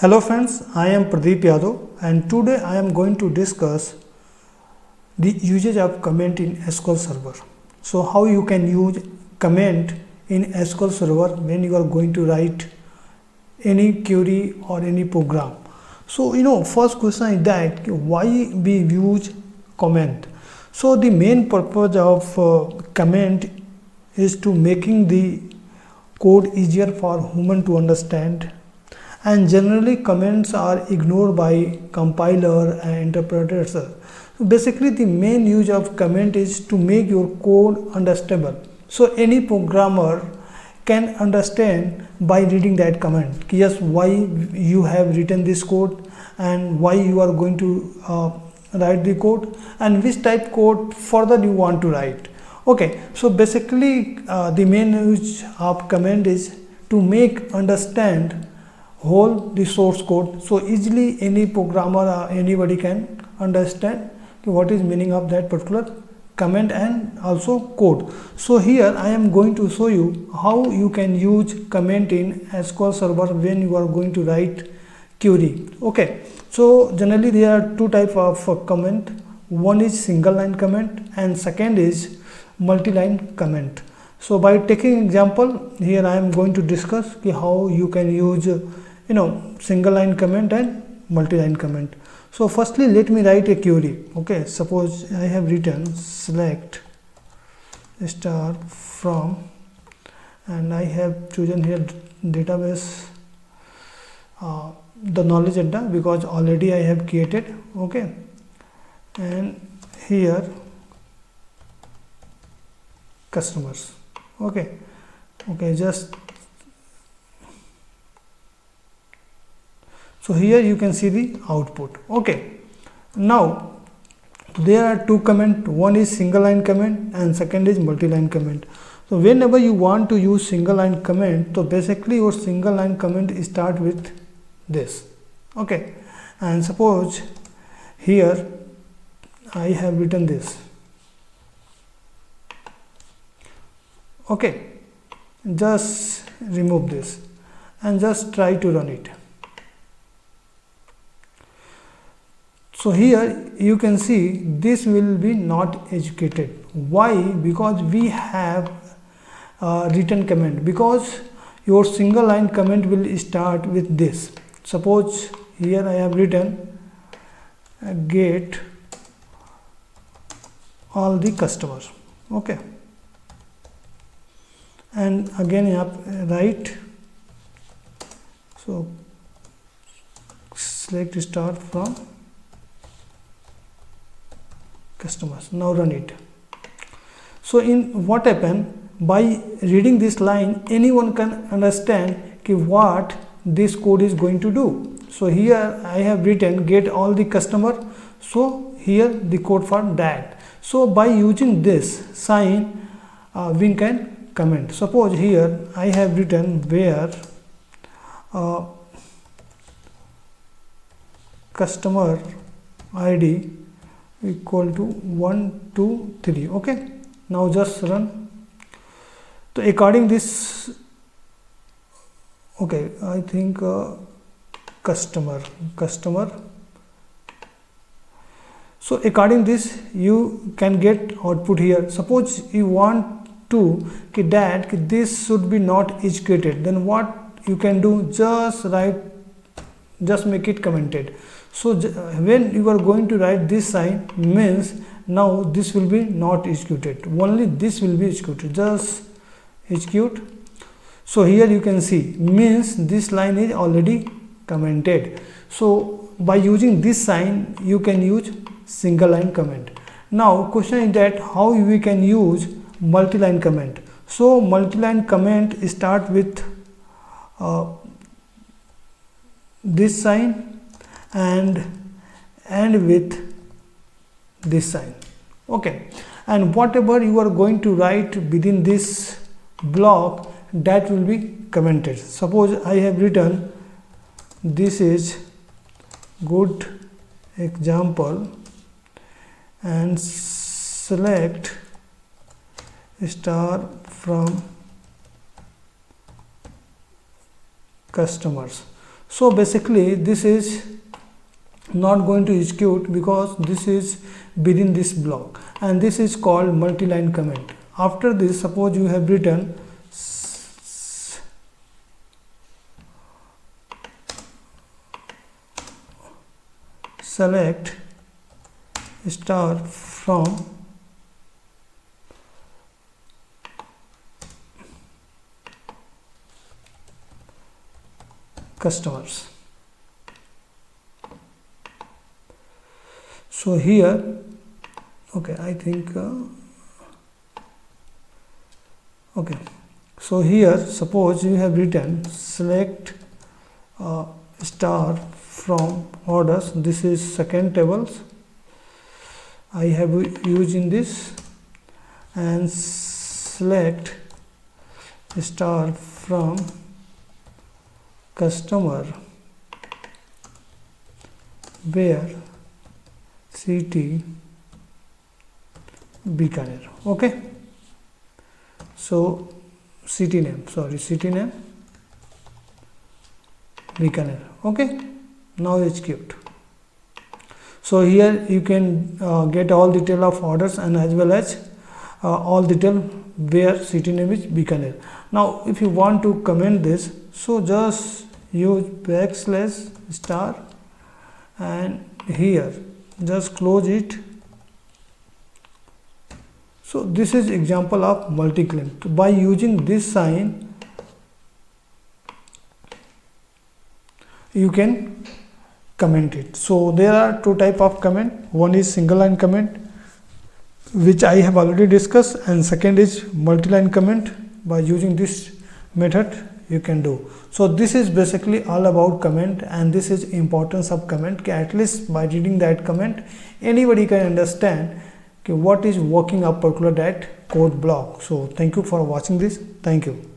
Hello friends, I am Pradeep Yadav and today I am going to discuss the usage of comment in SQL Server. So how you can use comment in SQL Server when you are going to write any query or any program. So first question is that why we use comment. So the main purpose of comment is to making the code easier for human to understand, and generally comments are ignored by compiler and interpreters. So basically the main use of comment is to make your code understandable. So any programmer can understand by reading that comment, yes, why you have written this code and why you are going to write the code and which type code further you want to write. Okay, so basically the main use of comment is to make understand whole the source code, so easily any programmer or anybody can understand what is meaning of that particular comment and also code. So here I am going to show you how you can use comment in SQL Server when you are going to write query. Okay, so generally there are two types of comment. One is single line comment and second is multi-line comment. So by taking example here I am going to discuss how you can use single line comment and multi-line comment. So firstly let me write a query. Okay, suppose I have written select star from, and I have chosen here database, the knowledge data, because already I have created. Okay, and here customers. Okay, just so here you can see the output. Okay, now there are two comment, one is single line comment and second is multi-line comment. So whenever you want to use single line comment, so basically your single line comment start with this. Okay, and suppose here I have written this. Okay, just remove this and just try to run it. So here you can see this will be not executed. Why? Because we have written comment, because your single line comment will start with this. Suppose here I have written get all the customers. Okay, and again you have write, so select start from customers. Now run it. So in what happened, by reading this line anyone can understand what this code is going to do. So here I have written get all the customer, so here the code for that. So by using this sign we can comment. Suppose here I have written where customer ID equal to 1 2 3. Okay, now just run. So according this, okay, I think customer. So according this you can get output here. Suppose you want to that this should be not executed, then what you can do, just write, just make it commented. So when you are going to write this sign means now this will be not executed, only this will be executed, just execute. So here you can see means this line is already commented. So by using this sign you can use single line comment. Now question is that how we can use multi-line comment. So multi-line comment start with this sign and end with this sign. Okay, and whatever you are going to write within this block, that will be commented. Suppose I have written this is good example and select star from customers. So basically this is not going to execute because this is within this block, and this is called multi-line comment. After this, suppose you have written select star from customers. So here, okay, I think okay, so here suppose you have written select star from orders. This is second tables I have used in this, and select star from customer where city Bikaner. Okay, so city name Bikaner. Okay, now execute. So here you can get all detail of orders and as well as all detail where city name is Bikaner. Now if you want to comment this, so just use backslash star and here just close it. So this is example of multi-claim. By using this sign you can comment it. So there are two type of comment. One is single line comment, which I have already discussed, and second is multi-line comment. By using this method you can do. So this is basically all about comment, and this is importance of comment. At least by reading that comment anybody can understand what is working up particular that code block. So thank you for watching this. Thank you.